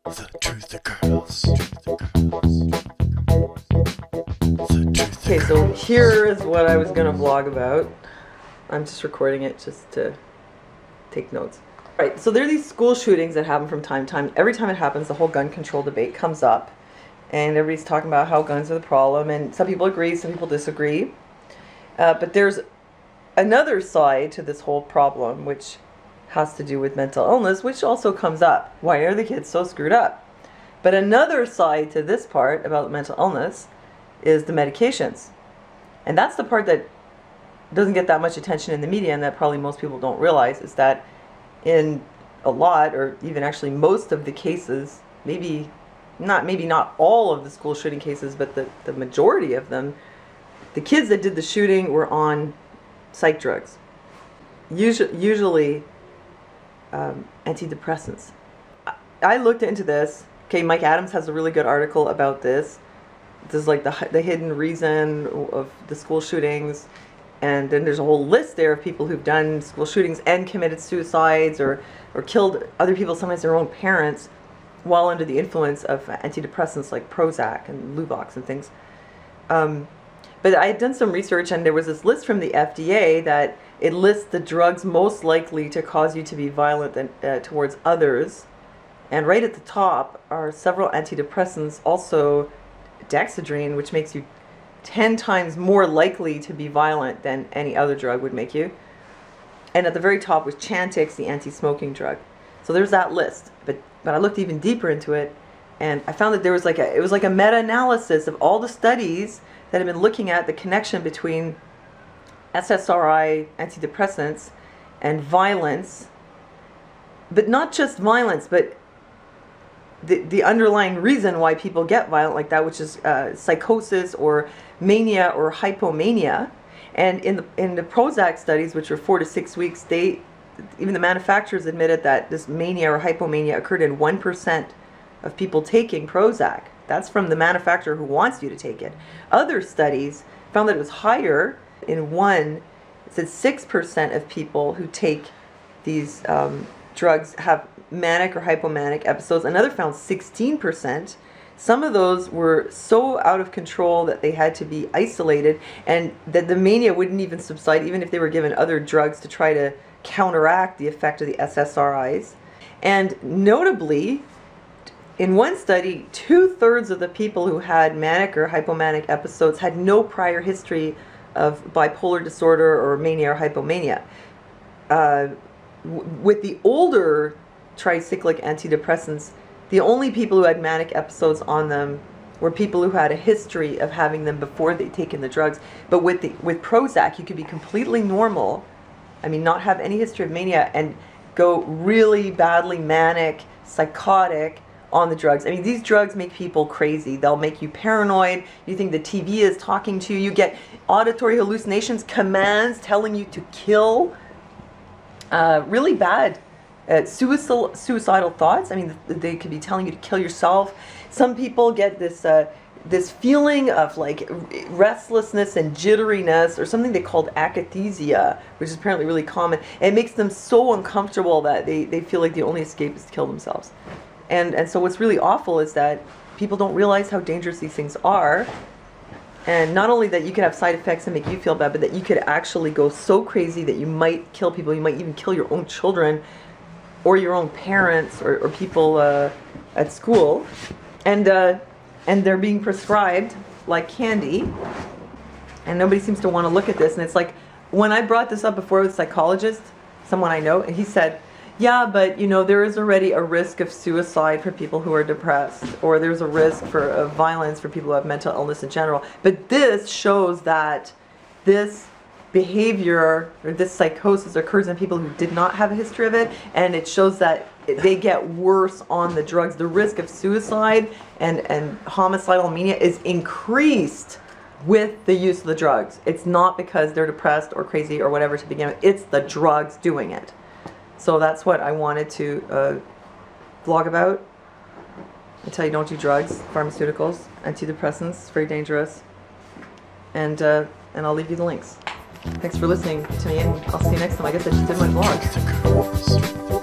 The truth occurs. Okay, so here is what I was going to vlog about. I'm just recording it just to take notes. Right, so there are these school shootings that happen from time to time. Every time it happens, the whole gun control debate comes up. And everybody's talking about how guns are the problem. And some people agree, some people disagree. But there's another side to this whole problem, which has to do with mental illness, which also comes up. Why are the kids so screwed up? But another side to this part about mental illness is the medications. And that's the part that doesn't get that much attention in the media, and that probably most people don't realize, is that in a lot, or even actually most of the cases, maybe not all of the school shooting cases, but the majority of them, the kids that did the shooting were on psych drugs. Usually antidepressants. I looked into this. Okay, Mike Adams has a really good article about this. This is like the hidden reason of the school shootings, and then there's a whole list there of people who've done school shootings and committed suicides or killed other people, sometimes their own parents, while under the influence of antidepressants like Prozac and Luvox and things. But I had done some research, and there was this list from the FDA that it lists the drugs most likely to cause you to be violent towards others. And right at the top are several antidepressants, also dexedrine, which makes you 10 times more likely to be violent than any other drug would make you. And at the very top was Chantix, the anti-smoking drug. So there's that list. But I looked even deeper into it, and I found that there was it was like a meta-analysis of all the studies that have been looking at the connection between SSRI antidepressants and violence, but not just violence, but the underlying reason why people get violent like that, which is psychosis or mania or hypomania. And in the Prozac studies, which were 4 to 6 weeks, even the manufacturers admitted that this mania or hypomania occurred in 1% of people taking Prozac. That's from the manufacturer who wants you to take it. Other studies found that it was higher. In one, it said 6% of people who take these drugs have manic or hypomanic episodes. Another found 16%. Some of those were so out of control that they had to be isolated, and that the mania wouldn't even subside even if they were given other drugs to try to counteract the effect of the SSRIs. And notably, in one study, 2/3 of the people who had manic or hypomanic episodes had no prior history of bipolar disorder or mania or hypomania. With the older tricyclic antidepressants, the only people who had manic episodes on them were people who had a history of having them before they'd taken the drugs. But with Prozac, you could be completely normal, I mean, not have any history of mania, and go really badly manic, psychotic on the drugs. I mean, these drugs make people crazy. They'll make you paranoid. You think the TV is talking to you. You get auditory hallucinations, commands telling you to kill. Really bad suicidal thoughts. I mean, they could be telling you to kill yourself. Some people get this feeling of like restlessness and jitteriness, or something they called akathisia, which is apparently really common. And it makes them so uncomfortable that they feel like the only escape is to kill themselves. And so what's really awful is that people don't realize how dangerous these things are. And not only that you could have side effects and make you feel bad, but that you could actually go so crazy that you might kill people. You might even kill your own children or your own parents or people at school. And they're being prescribed like candy. And nobody seems to want to look at this. And it's like, when I brought this up before with a psychologist, someone I know, and he said, yeah, but you know, there is already a risk of suicide for people who are depressed, or there's a risk for violence for people who have mental illness in general. But this shows that this behavior or this psychosis occurs in people who did not have a history of it, and it shows that they get worse on the drugs. The risk of suicide and homicidal mania is increased with the use of the drugs. It's not because they're depressed or crazy or whatever to begin with. It's the drugs doing it. So that's what I wanted to vlog about. I tell you, don't do drugs, pharmaceuticals, antidepressants, it's very dangerous. And I'll leave you the links. Thanks for listening to me, and I'll see you next time. I guess I just did my vlog.